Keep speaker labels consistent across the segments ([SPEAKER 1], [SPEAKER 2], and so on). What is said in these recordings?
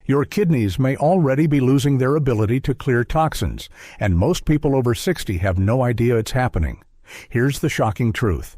[SPEAKER 1] Your kidneys may already be losing their ability to clear toxins, and most people over 60 have no idea it's happening. Here's the shocking truth.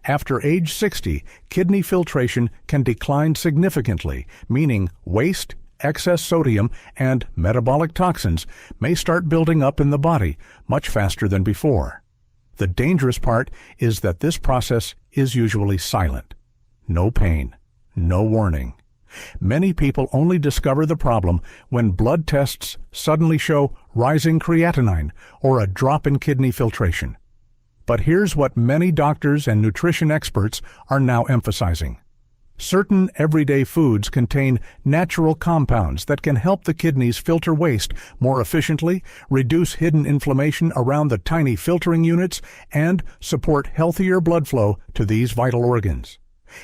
[SPEAKER 1] After age 60, kidney filtration can decline significantly, meaning waste, excess sodium, and metabolic toxins may start building up in the body much faster than before. The dangerous part is that this process is usually silent. No pain, no warning. Many people only discover the problem when blood tests suddenly show rising creatinine or a drop in kidney filtration. But here's what many doctors and nutrition experts are now emphasizing. Certain everyday foods contain natural compounds that can help the kidneys filter waste more efficiently, reduce hidden inflammation around the tiny filtering units, and support healthier blood flow to these vital organs.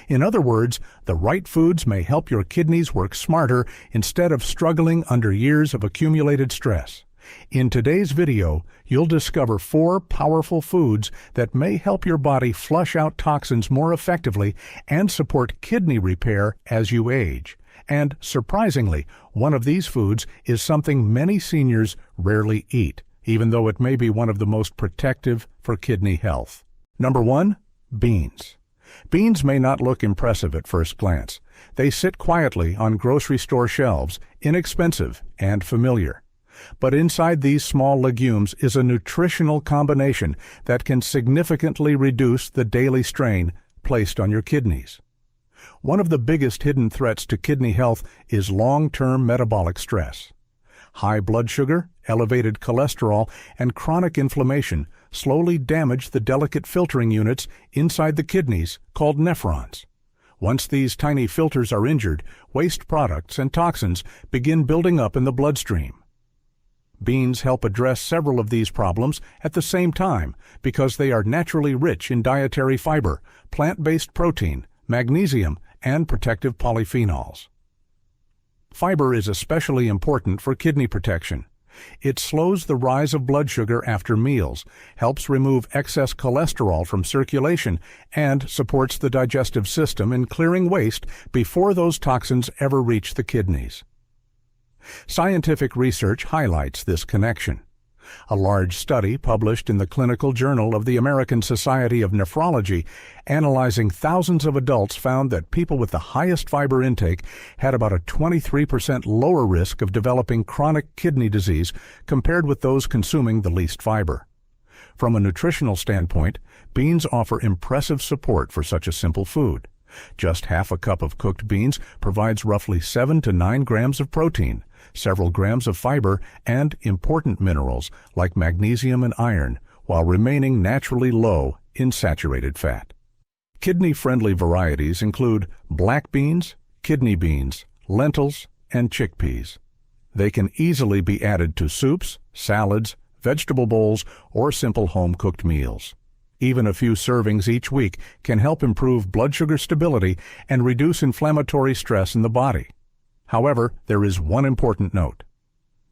[SPEAKER 1] In other words, the right foods may help your kidneys work smarter instead of struggling under years of accumulated stress. In today's video, you'll discover 4 powerful foods that may help your body flush out toxins more effectively and support kidney repair as you age. And surprisingly, one of these foods is something many seniors rarely eat, even though it may be one of the most protective for kidney health. Number 1. Beans. Beans may not look impressive at first glance. They sit quietly on grocery store shelves, inexpensive and familiar. But inside these small legumes is a nutritional combination that can significantly reduce the daily strain placed on your kidneys. One of the biggest hidden threats to kidney health is long-term metabolic stress. High blood sugar, elevated cholesterol, and chronic inflammation slowly damage the delicate filtering units inside the kidneys called nephrons. Once these tiny filters are injured, waste products and toxins begin building up in the bloodstream. Beans help address several of these problems at the same time because they are naturally rich in dietary fiber, plant-based protein, magnesium, and protective polyphenols. Fiber is especially important for kidney protection. It slows the rise of blood sugar after meals, helps remove excess cholesterol from circulation, and supports the digestive system in clearing waste before those toxins ever reach the kidneys. Scientific research highlights this connection. A large study published in the Clinical Journal of the American Society of Nephrology analyzing thousands of adults found that people with the highest fiber intake had about a 23% lower risk of developing chronic kidney disease compared with those consuming the least fiber. From a nutritional standpoint, beans offer impressive support for such a simple food. Just half a cup of cooked beans provides roughly 7 to 9 grams of protein, several grams of fiber, and important minerals like magnesium and iron, while remaining naturally low in saturated fat. Kidney-friendly varieties include black beans, kidney beans, lentils, and chickpeas. They can easily be added to soups, salads, vegetable bowls, or simple home-cooked meals. Even a few servings each week can help improve blood sugar stability and reduce inflammatory stress in the body. However, there is one important note.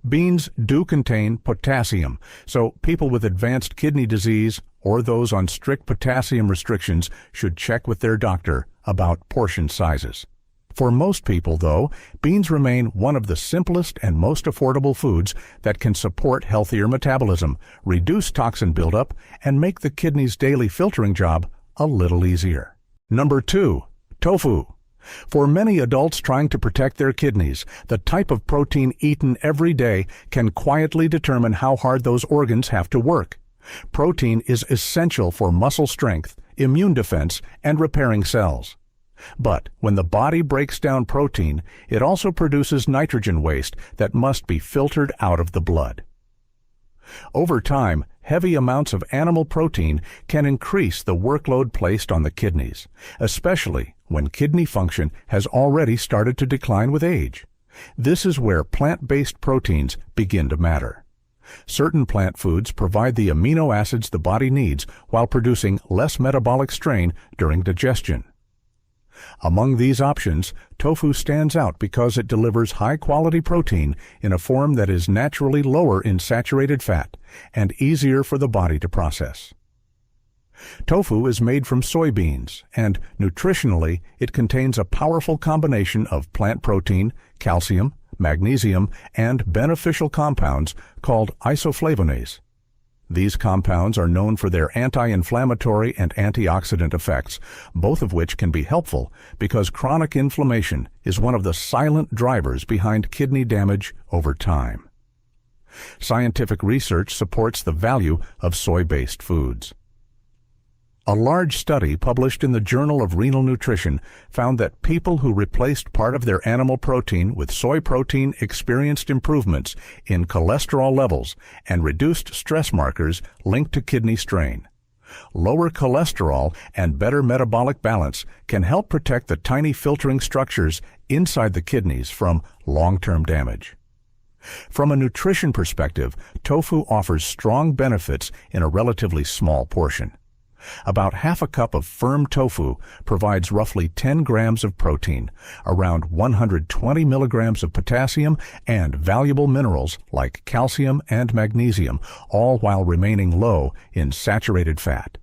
[SPEAKER 1] Beans do contain potassium, so people with advanced kidney disease or those on strict potassium restrictions should check with their doctor about portion sizes. For most people, though, beans remain one of the simplest and most affordable foods that can support healthier metabolism, reduce toxin buildup, and make the kidney's daily filtering job a little easier. Number 2. Tofu. For many adults trying to protect their kidneys, the type of protein eaten every day can quietly determine how hard those organs have to work. Protein is essential for muscle strength, immune defense, and repairing cells. But when the body breaks down protein, it also produces nitrogen waste that must be filtered out of the blood. Over time, heavy amounts of animal protein can increase the workload placed on the kidneys, especially when kidney function has already started to decline with age. This is where plant-based proteins begin to matter. Certain plant foods provide the amino acids the body needs while producing less metabolic strain during digestion. Among these options, tofu stands out because it delivers high-quality protein in a form that is naturally lower in saturated fat and easier for the body to process. Tofu is made from soybeans, and nutritionally, it contains a powerful combination of plant protein, calcium, magnesium, and beneficial compounds called isoflavones. These compounds are known for their anti-inflammatory and antioxidant effects, both of which can be helpful because chronic inflammation is one of the silent drivers behind kidney damage over time. Scientific research supports the value of soy-based foods. A large study published in the Journal of Renal Nutrition found that people who replaced part of their animal protein with soy protein experienced improvements in cholesterol levels and reduced stress markers linked to kidney strain. Lower cholesterol and better metabolic balance can help protect the tiny filtering structures inside the kidneys from long-term damage. From a nutrition perspective, tofu offers strong benefits in a relatively small portion. About half a cup of firm tofu provides roughly 10 grams of protein, around 120 milligrams of potassium, and valuable minerals like calcium and magnesium, all while remaining low in saturated fat.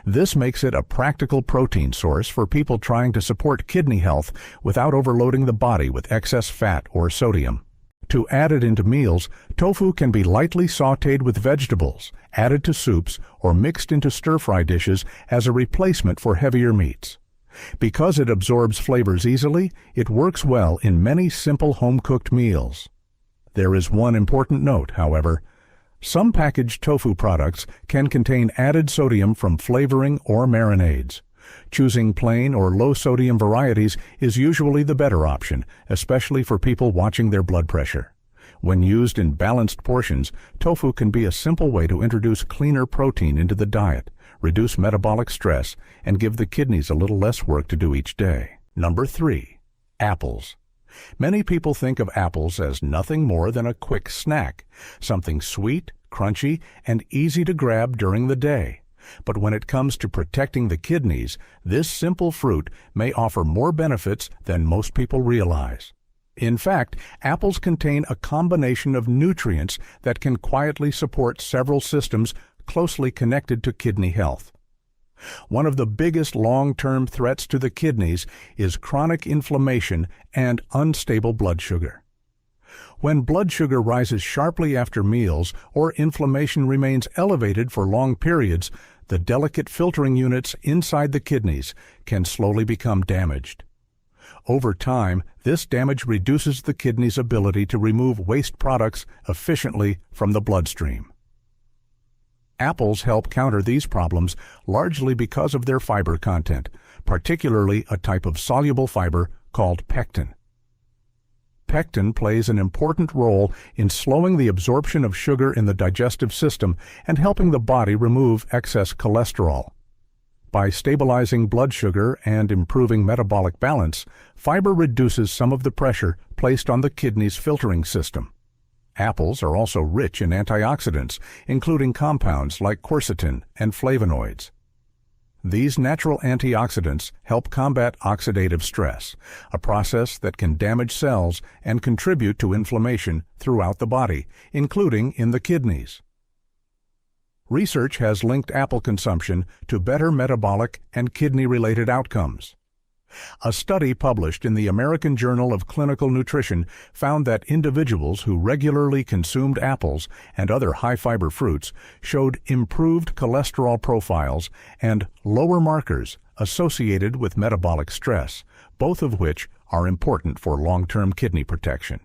[SPEAKER 1] This makes it a practical protein source for people trying to support kidney health without overloading the body with excess fat or sodium. To add it into meals, tofu can be lightly sautéed with vegetables, added to soups, or mixed into stir-fry dishes as a replacement for heavier meats. Because it absorbs flavors easily, it works well in many simple home-cooked meals. There is one important note, however. Some packaged tofu products can contain added sodium from flavoring or marinades. Choosing plain or low-sodium varieties is usually the better option, especially for people watching their blood pressure. When used in balanced portions, tofu can be a simple way to introduce cleaner protein into the diet, reduce metabolic stress, and give the kidneys a little less work to do each day. Number 3. Apples. Many people think of apples as nothing more than a quick snack, something sweet, crunchy, and easy to grab during the day. But when it comes to protecting the kidneys, this simple fruit may offer more benefits than most people realize. In fact, apples contain a combination of nutrients that can quietly support several systems closely connected to kidney health. One of the biggest long-term threats to the kidneys is chronic inflammation and unstable blood sugar. When blood sugar rises sharply after meals or inflammation remains elevated for long periods, the delicate filtering units inside the kidneys can slowly become damaged. Over time, this damage reduces the kidney's ability to remove waste products efficiently from the bloodstream. Apples help counter these problems largely because of their fiber content, particularly a type of soluble fiber called pectin. Pectin plays an important role in slowing the absorption of sugar in the digestive system and helping the body remove excess cholesterol. By stabilizing blood sugar and improving metabolic balance, fiber reduces some of the pressure placed on the kidney's filtering system. Apples are also rich in antioxidants, including compounds like quercetin and flavonoids. These natural antioxidants help combat oxidative stress, a process that can damage cells and contribute to inflammation throughout the body, including in the kidneys. Research has linked apple consumption to better metabolic and kidney-related outcomes. A study published in the American Journal of Clinical Nutrition found that individuals who regularly consumed apples and other high-fiber fruits showed improved cholesterol profiles and lower markers associated with metabolic stress, both of which are important for long-term kidney protection.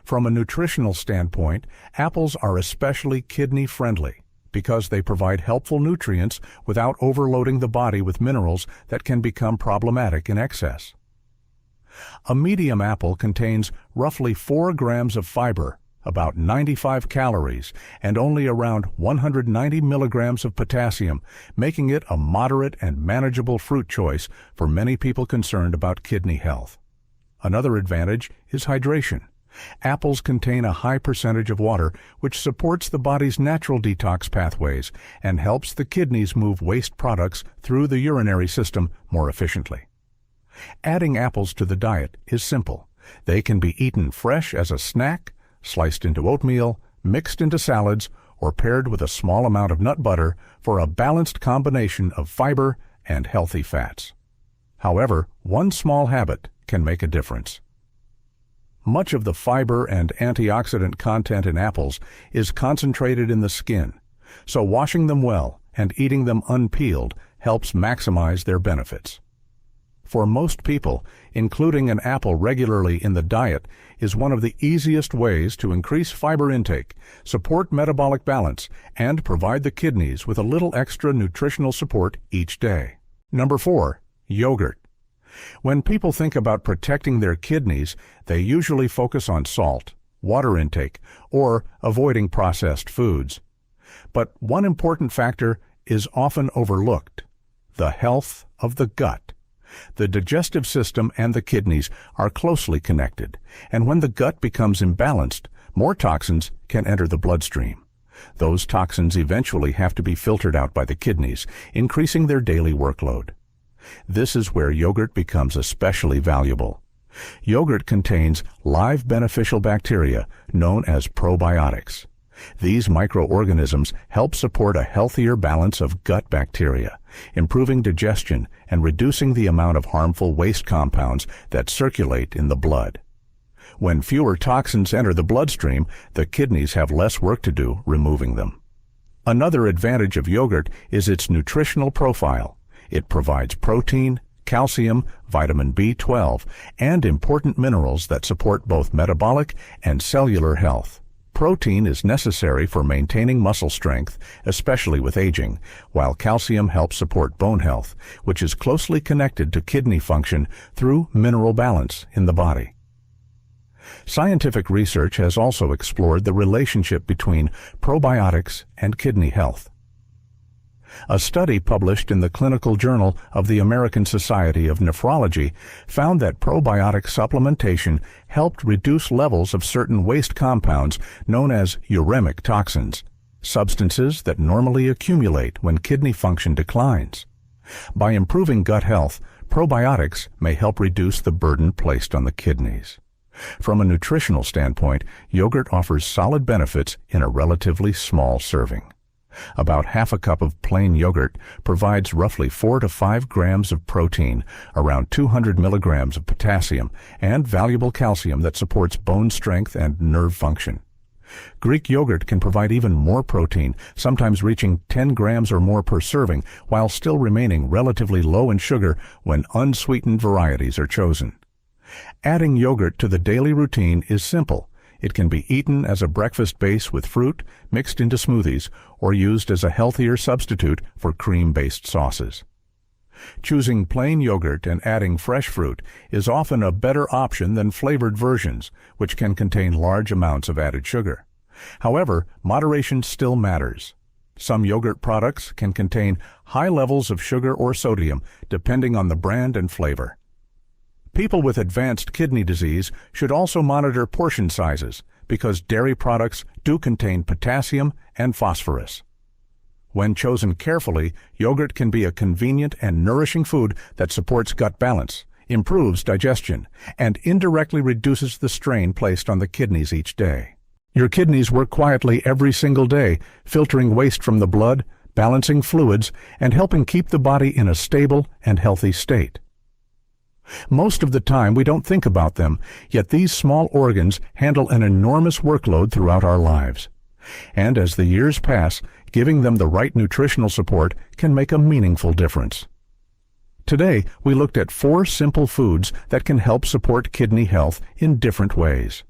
[SPEAKER 1] From a nutritional standpoint, apples are especially kidney-friendly because they provide helpful nutrients without overloading the body with minerals that can become problematic in excess. A medium apple contains roughly 4 grams of fiber, about 95 calories, and only around 190 milligrams of potassium, making it a moderate and manageable fruit choice for many people concerned about kidney health. Another advantage is hydration. Apples contain a high percentage of water, which supports the body's natural detox pathways and helps the kidneys move waste products through the urinary system more efficiently. Adding apples to the diet is simple. They can be eaten fresh as a snack, sliced into oatmeal, mixed into salads, or paired with a small amount of nut butter for a balanced combination of fiber and healthy fats. However, one small habit can make a difference. Much of the fiber and antioxidant content in apples is concentrated in the skin, so washing them well and eating them unpeeled helps maximize their benefits. For most people, including an apple regularly in the diet is one of the easiest ways to increase fiber intake, support metabolic balance, and provide the kidneys with a little extra nutritional support each day. Number 4. Yogurt. When people think about protecting their kidneys, they usually focus on salt, water intake, or avoiding processed foods. But one important factor is often overlooked: the health of the gut. The digestive system and the kidneys are closely connected, and when the gut becomes imbalanced, more toxins can enter the bloodstream. Those toxins eventually have to be filtered out by the kidneys, increasing their daily workload. This is where yogurt becomes especially valuable. Yogurt contains live beneficial bacteria known as probiotics. These microorganisms help support a healthier balance of gut bacteria, improving digestion and reducing the amount of harmful waste compounds that circulate in the blood. When fewer toxins enter the bloodstream, the kidneys have less work to do removing them. Another advantage of yogurt is its nutritional profile. It provides protein, calcium, vitamin B12, and important minerals that support both metabolic and cellular health. Protein is necessary for maintaining muscle strength, especially with aging, while calcium helps support bone health, which is closely connected to kidney function through mineral balance in the body. Scientific research has also explored the relationship between probiotics and kidney health. A study published in the Clinical Journal of the American Society of Nephrology found that probiotic supplementation helped reduce levels of certain waste compounds known as uremic toxins, substances that normally accumulate when kidney function declines. By improving gut health, probiotics may help reduce the burden placed on the kidneys. From a nutritional standpoint, yogurt offers solid benefits in a relatively small serving. About half a cup of plain yogurt provides roughly 4 to 5 grams of protein, around 200 milligrams of potassium, and valuable calcium that supports bone strength and nerve function. Greek yogurt can provide even more protein, sometimes reaching 10 grams or more per serving, while still remaining relatively low in sugar when unsweetened varieties are chosen. Adding yogurt to the daily routine is simple. It can be eaten as a breakfast base with fruit, mixed into smoothies, or used as a healthier substitute for cream-based sauces. Choosing plain yogurt and adding fresh fruit is often a better option than flavored versions, which can contain large amounts of added sugar. However, moderation still matters. Some yogurt products can contain high levels of sugar or sodium, depending on the brand and flavor. People with advanced kidney disease should also monitor portion sizes because dairy products do contain potassium and phosphorus. When chosen carefully, yogurt can be a convenient and nourishing food that supports gut balance, improves digestion, and indirectly reduces the strain placed on the kidneys each day. Your kidneys work quietly every single day, filtering waste from the blood, balancing fluids, and helping keep the body in a stable and healthy state. Most of the time we don't think about them, yet these small organs handle an enormous workload throughout our lives. And as the years pass, giving them the right nutritional support can make a meaningful difference. Today, we looked at 4 simple foods that can help support kidney health in different ways.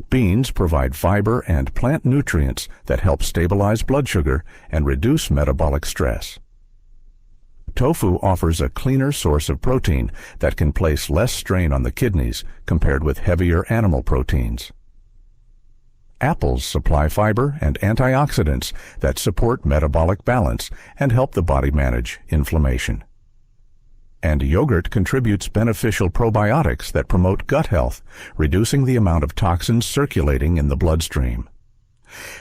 [SPEAKER 1] Beans provide fiber and plant nutrients that help stabilize blood sugar and reduce metabolic stress. Tofu offers a cleaner source of protein that can place less strain on the kidneys compared with heavier animal proteins. Apples supply fiber and antioxidants that support metabolic balance and help the body manage inflammation. And yogurt contributes beneficial probiotics that promote gut health, reducing the amount of toxins circulating in the bloodstream.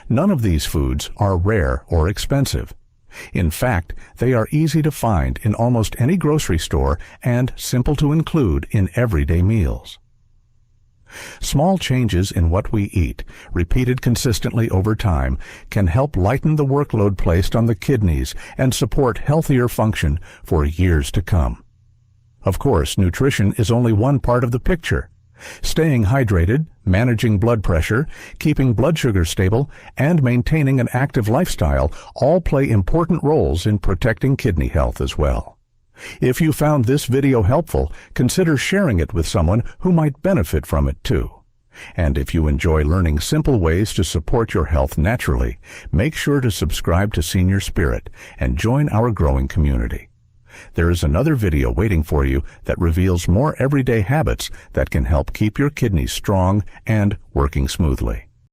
[SPEAKER 1] None of these foods are rare or expensive. In fact, they are easy to find in almost any grocery store and simple to include in everyday meals. Small changes in what we eat, repeated consistently over time, can help lighten the workload placed on the kidneys and support healthier function for years to come. Of course, nutrition is only one part of the picture. Staying hydrated, managing blood pressure, keeping blood sugar stable, and maintaining an active lifestyle all play important roles in protecting kidney health as well. If you found this video helpful, consider sharing it with someone who might benefit from it too. And if you enjoy learning simple ways to support your health naturally, make sure to subscribe to Senior Spirit and join our growing community. There is another video waiting for you that reveals more everyday habits that can help keep your kidneys strong and working smoothly.